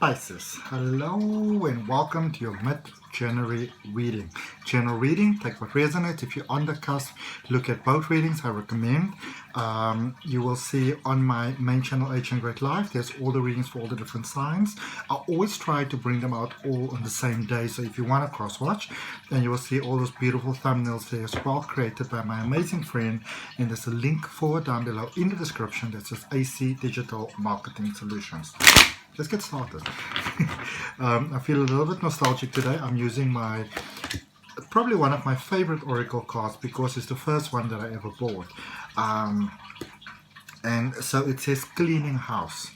Pisces, hello and welcome to your mid-January reading. General reading, take what resonates. If you're on the cusp, look at both readings, I recommend. You will see on my main channel, ahngreatlife, there's all the readings for all the different signs. I always try to bring them out all on the same day, so if you want to cross-watch, then you will see all those beautiful thumbnails there as well, created by my amazing friend, and there's a link for it down below in the description that says AC Digital Marketing Solutions. Let's get started. I feel a little bit nostalgic today. I'm using probably one of my favorite oracle cards because it's the first one that I ever bought. And so it says cleaning house.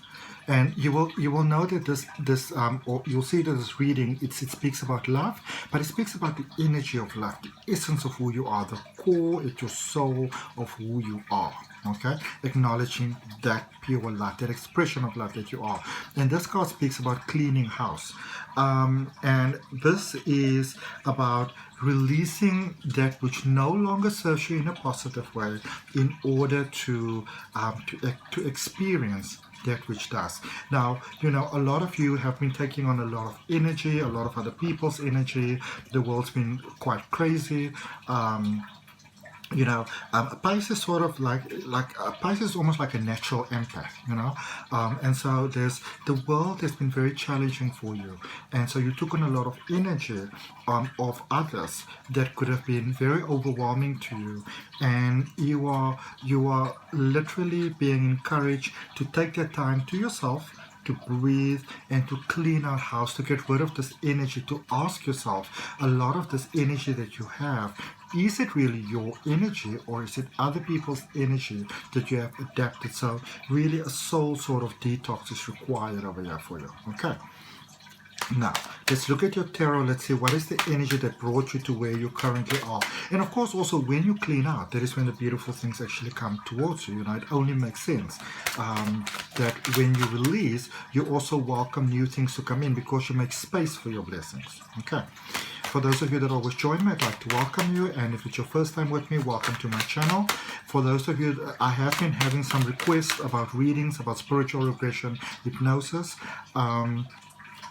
And you will know that or you'll see that this reading, it speaks about love, but it speaks about the energy of love, the essence of who you are, the core at your soul of who you are. Okay, acknowledging that pure love, that expression of love that you are. And this card speaks about cleaning house, and this is about releasing that which no longer serves you in a positive way, in order to experience that which does. Now, a lot of you have been taking on a lot of energy, a lot of other people's energy. The world's been quite crazy. Pisces sort of like Pisces is almost like a natural empath, and so the world has been very challenging for you, and so you took on a lot of energy of others that could have been very overwhelming to you, and you are literally being encouraged to take that time to yourself, to breathe and to clean our house, to get rid of this energy, to ask yourself, a lot of this energy that you have, is it really your energy or is it other people's energy that you have adapted? So really a soul sort of detox is required over here for you. Okay. Now, let's look at your tarot. Let's see what is the energy that brought you to where you currently are. And of course, also when you clean out, that is when the beautiful things actually come towards you. It only makes sense that when you release, you also welcome new things to come in because you make space for your blessings. Okay. For those of you that always join me, I'd like to welcome you. And if it's your first time with me, welcome to my channel. For those of you, I have been having some requests about readings, about spiritual regression, hypnosis.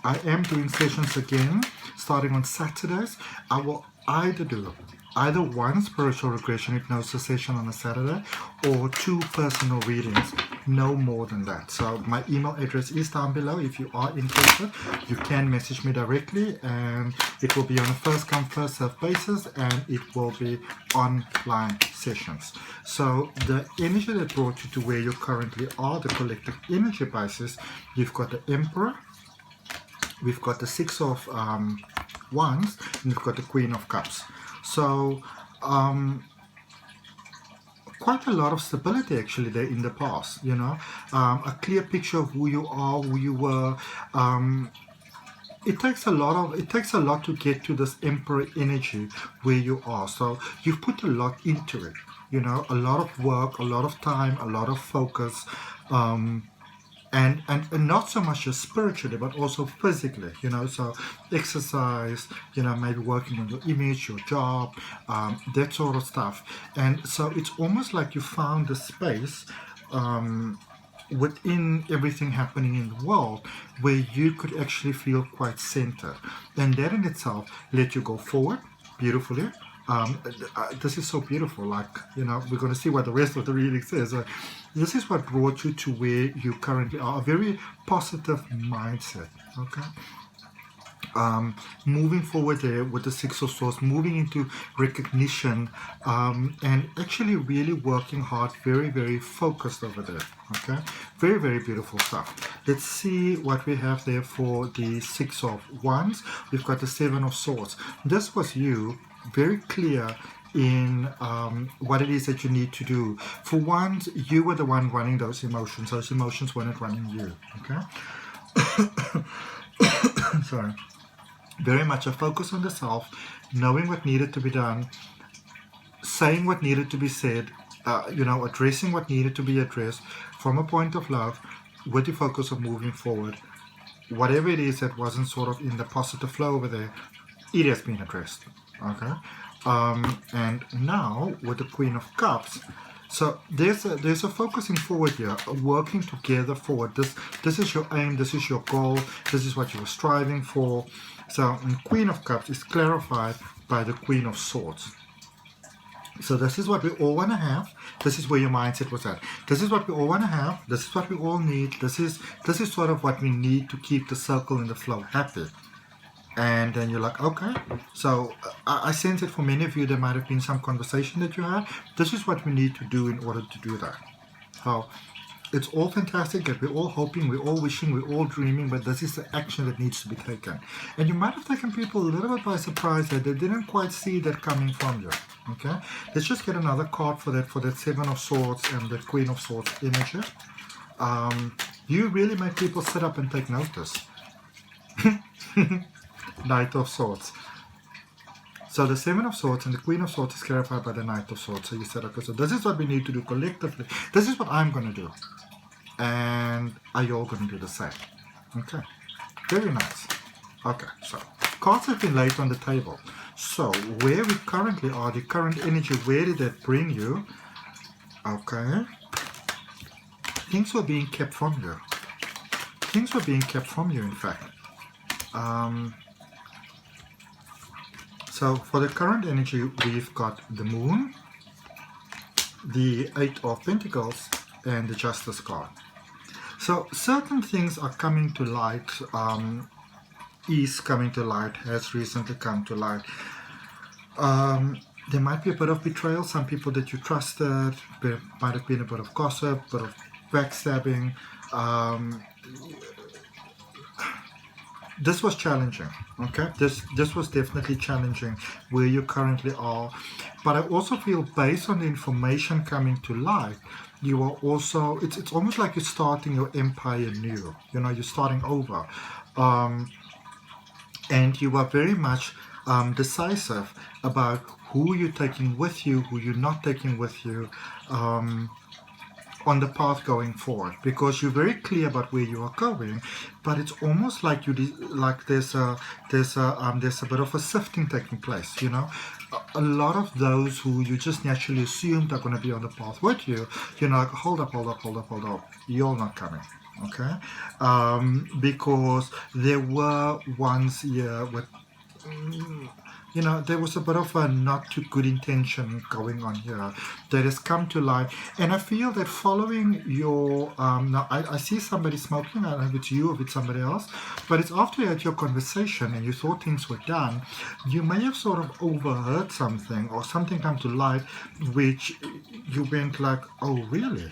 I am doing sessions again, starting on Saturdays. I will either do one spiritual regression hypnosis session on a Saturday or 2 personal readings, no more than that. So my email address is down below. If you are interested, you can message me directly, and it will be on a first come first served basis, and it will be online sessions. So the energy that brought you to where you currently are, the collective energy basis, you've got the Emperor, we've got the Six of Wands, and we've got the Queen of Cups. So quite a lot of stability actually there in the past, a clear picture of who you are, who you were. It takes a lot to get to this Emperor energy where you are. So you've put a lot into it, a lot of work, a lot of time, a lot of focus. And not so much just spiritually, but also physically, so exercise, maybe working on your image, your job, that sort of stuff. And so it's almost like you found the space within everything happening in the world where you could actually feel quite centered. And that in itself let you go forward beautifully. This is so beautiful, we're going to see what the rest of the reading says. This is what brought you to where you currently are, a very positive mindset, okay? Moving forward there with the Six of Swords, moving into recognition, and actually really working hard, very, very focused over there, okay? Very, very beautiful stuff. Let's see what we have there for the Six of Wands. We've got the Seven of Swords. This was you, very clear in what it is that you need to do. For once, you were the one running those emotions. Those emotions weren't running you, okay? Sorry. Very much a focus on the self, knowing what needed to be done, saying what needed to be said, addressing what needed to be addressed from a point of love, with the focus of moving forward. Whatever it is that wasn't sort of in the positive flow over there, it has been addressed, okay? And now with the Queen of Cups, So there's a focusing forward here, working together forward. This is your aim, this is your goal, this is what you were striving for. So Queen of Cups is clarified by the Queen of Swords. So this is what we all want to have. This is where your mindset was at. This is what we all want to have. This is what we all need. This is sort of what we need to keep the circle and the flow happy. And then you're like, okay. So I sense it for many of you. There might have been some conversation that you had. This is what we need to do in order to do that. So it's all fantastic that we're all hoping, we're all wishing, we're all dreaming, but this is the action that needs to be taken. And you might have taken people a little bit by surprise that they didn't quite see that coming from you. Okay, let's just get another card for that Seven of Swords and the Queen of Swords energy. You really make people sit up and take notice. Knight of Swords. So the Seven of Swords and the Queen of Swords is clarified by the Knight of Swords. So you said, okay, so this is what we need to do collectively. This is what I'm going to do. And are you all going to do the same? Okay, very nice. Okay, so cards have been laid on the table. So where we currently are, the current energy, where did that bring you? Okay. Things were being kept from you. Things were being kept from you, in fact. So for the current energy, we've got the Moon, the Eight of Pentacles, and the Justice card. So certain things are coming to light, is coming to light, has recently come to light. There might be a bit of betrayal. Some people that you trusted, there might have been a bit of gossip, a bit of backstabbing. This was challenging, okay? This was definitely challenging where you currently are. But I also feel based on the information coming to light, you are also, it's almost like you're starting your empire new. You know, you're starting over. And you are very much decisive about who you're taking with you, who you're not taking with you, on the path going forward, because you're very clear about where you are going, but it's almost like there's a bit of a sifting taking place. You know, a lot of those who you just naturally assumed are going to be on the path with you, you're like, hold up, you're not coming. Okay, because there were ones here with, you know, there was a bit of a not too good intention going on here that has come to light. And I feel that following your, now I see somebody smoking, I don't know if it's you or if it's somebody else, but it's after you had your conversation and you thought things were done, you may have sort of overheard something or something come to light, which you went like, oh, really?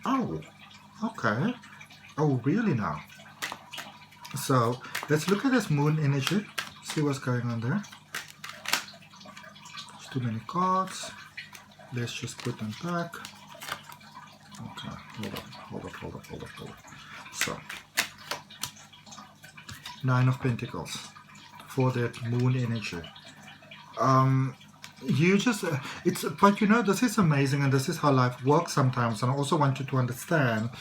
Oh, okay. Oh, really now? So let's look at this Moon energy, see what's going on there. Too many cards. Let's just put them back. Okay, hold up. So, Nine of Pentacles for that Moon energy. You just, but you know, this is amazing, and this is how life works sometimes. And I also want you to understand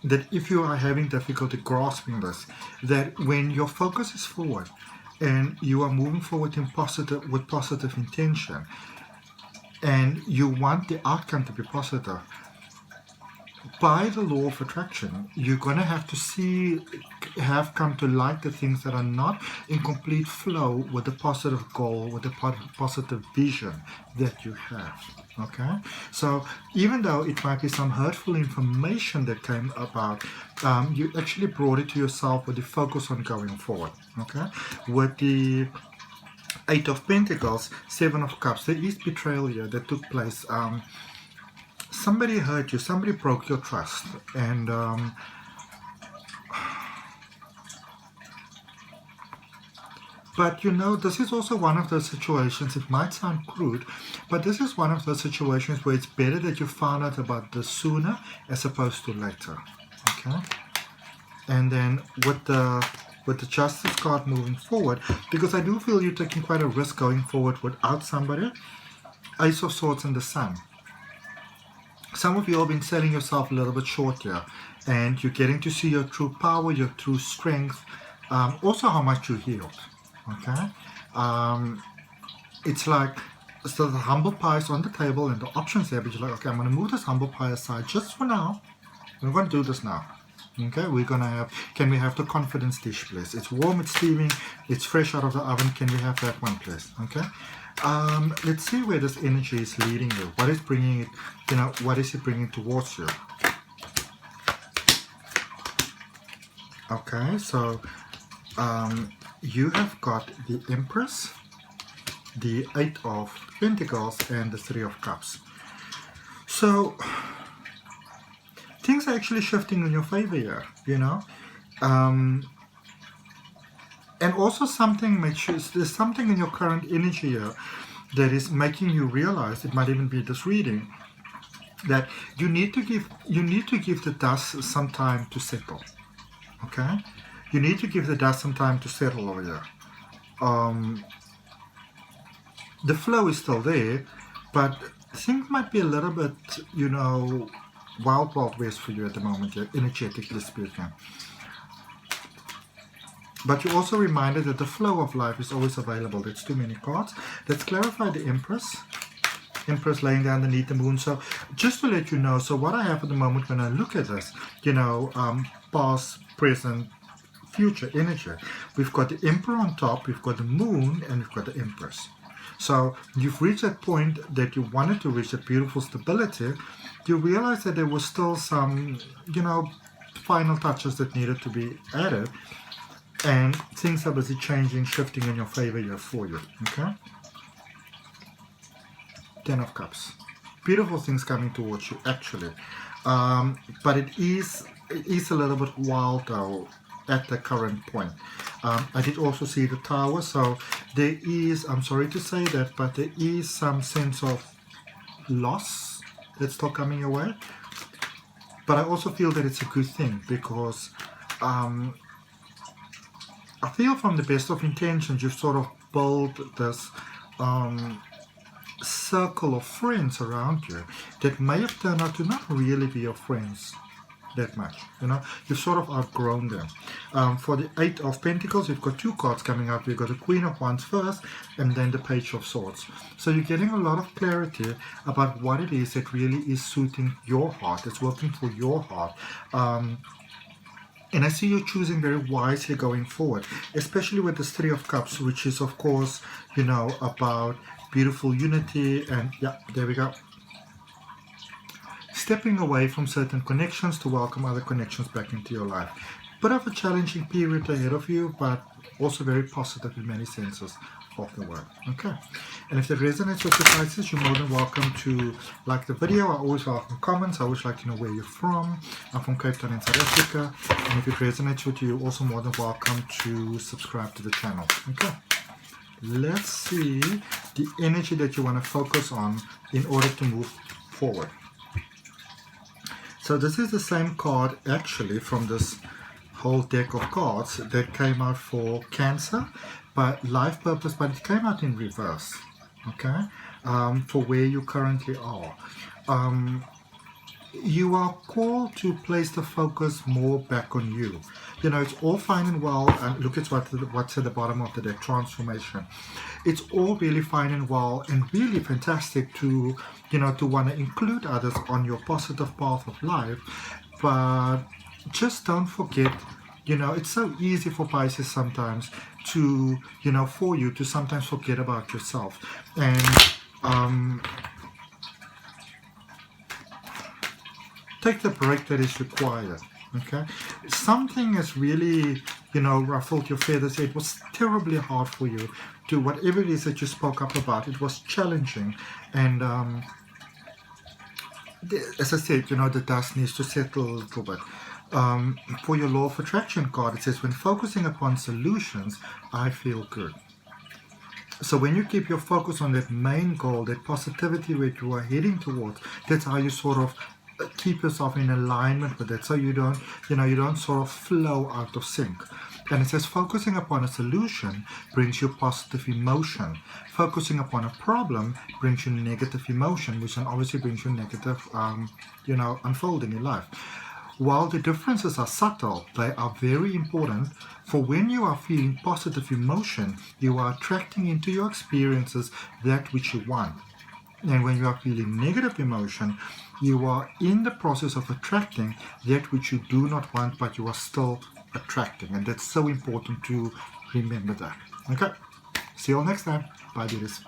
that if you are having difficulty grasping this, that when your focus is forward, and you are moving forward with positive intention, and you want the outcome to be positive, by the law of attraction, you're going to have come to light the things that are not in complete flow with the positive goal, with the positive vision that you have. Okay, so even though it might be some hurtful information that came about, you actually brought it to yourself with the focus on going forward. Okay, with the Eight of Pentacles, Seven of Cups, there is betrayal here that took place. Somebody hurt you, somebody broke your trust, and but you know, this is also one of those situations, it might sound crude, but this is one of those situations where it's better that you found out about this sooner as opposed to later. Okay? And then with the Justice card moving forward, because I do feel you're taking quite a risk going forward without somebody, Ace of Swords and the Sun. Some of you have been selling yourself a little bit short here, and you're getting to see your true power, your true strength, also how much you healed. Okay, it's like So the humble pie is on the table and the options there, but you're like, okay, I'm going to move this humble pie aside just for now. We're going to do this now. Okay, we're going to have, can we have the confidence dish, please? It's warm, it's steaming, it's fresh out of the oven. Can we have that one, please? Okay. Let's see where this energy is leading you. What is bringing it, what is it bringing towards you? Okay, so you have got the Empress, the Eight of Pentacles, and the Three of Cups. So things are actually shifting in your favor here, and also there's something in your current energy here that is making you realize, it might even be this reading, that you need to give the dust some time to settle. Okay, you need to give the dust some time to settle over here. The flow is still there, but things might be a little bit, wild west for you at the moment here, energetically speaking. But you're also reminded that the flow of life is always available. There's too many cards. Let's clarify the Empress. Empress laying down underneath the moon. So just to let you know, so what I have at the moment when I look at this, past, present, future energy. We've got the Emperor on top, we've got the moon, and we've got the Empress. So you've reached that point that you wanted to reach, that beautiful stability. You realize that there was still some, final touches that needed to be added. And things are busy changing, shifting in your favor here for you. Okay? Ten of Cups. Beautiful things coming towards you, actually. But it is a little bit wild, though, at the current point. I did also see the Tower, so there is, I'm sorry to say that, but there is some sense of loss that's still coming your way. But I also feel that it's a good thing, because I feel from the best of intentions you've sort of built this circle of friends around you that may have turned out to not really be your friends that much. You've sort of outgrown them. For the Eight of Pentacles, you've got two cards coming up. You've got the Queen of Wands first, and then the Page of Swords. So you're getting a lot of clarity about what it is that really is suiting your heart, it's working for your heart. And I see you choosing very wisely going forward, especially with this Three of Cups, which is, of course, about beautiful unity. And yeah, there we go. Stepping away from certain connections to welcome other connections back into your life. Bit of a challenging period ahead of you, but also very positive in many senses of the word. Okay, and if that resonates with your Pisces, you're more than welcome to like the video. I always welcome comments. I always like to know where you're from. I'm from Cape Town in South Africa, and if it resonates with you, you're also more than welcome to subscribe to the channel. Okay, let's see the energy that you want to focus on in order to move forward. So this is the same card actually from this whole deck of cards that came out for Cancer, but life purpose, but it came out in reverse. Okay, for where you currently are. You are called to place the focus more back on you. It's all fine and well, and look at what's at the bottom of the deck, transformation. It's all really fine and well and really fantastic to to want to include others on your positive path of life, but just don't forget, it's so easy for Pisces sometimes to for you to sometimes forget about yourself. And take the break that is required. Okay, something has really ruffled your feathers. It was terribly hard for you to whatever it is that you spoke up about. It was challenging, and as I said, the dust needs to settle a little bit. For your Law of Attraction card, it says, when focusing upon solutions, I feel good. So when you keep your focus on that main goal, that positivity where you are heading towards, that's how you sort of keep yourself in alignment with it, so you don't sort of flow out of sync. And it says focusing upon a solution brings you positive emotion. Focusing upon a problem brings you negative emotion, which then obviously brings you negative unfold in your life. while the differences are subtle, they are very important. For when you are feeling positive emotion, you are attracting into your experiences that which you want. And when you are feeling negative emotion, you are in the process of attracting that which you do not want, but you are still attracting. And that's so important to remember that. Okay, see you all next time. Bye, dears.